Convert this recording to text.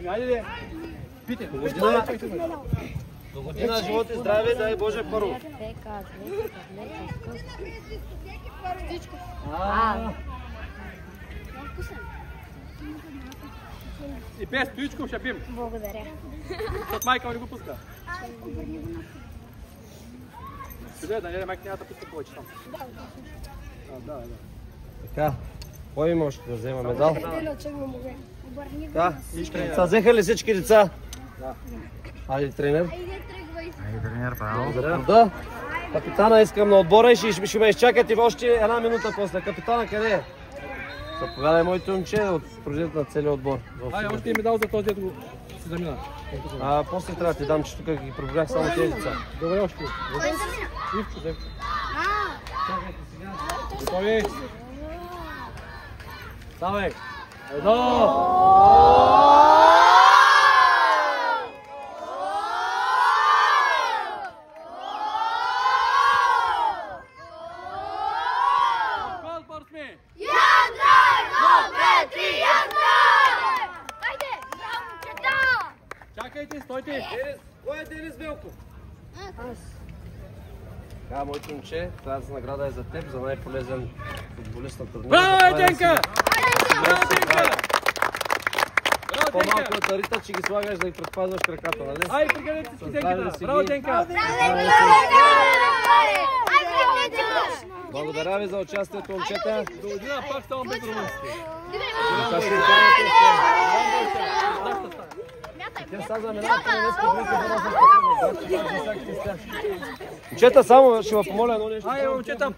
Айде, пите. До година живот и здраве, дай Боже първо. И пес Стоичков ще пим. Благодаря. Защото майка не го пуска. Къде да не, майка няма да пуска повече там. Да. Така, кой има още да взема медал? Да, всички деца. Взеха ли всички деца? Да. Айде, тренер. Айде, тренер, браво. Да. Капитана искам на отбора и ще ме изчакате в още една минута после. Капитана къде е? Заповядай, моето момче, от президента на целия отбор. Айде, още и медал за този, дето го си замина. После трябва да ти дам, че тук ги преброях само тези деца. Добре, още. Ивчо, Девчо. Готови? Ставай! Чакайте, стойте! Кой е Денис Велков? Така, моето момче, тази награда е за теб, за най-полезен футболист на турнира. Браво, Денка! Браво, Денка! По-малко от дарита, че ги слагаш да ги предпазваш краката, нали? Ай, пригадете си Денката! Браво, Денка! Благодаря ви за участието, момчета. До година пак ставам без румънски. Момчета, само ще ви помоля едно нещо. Ай, момчета!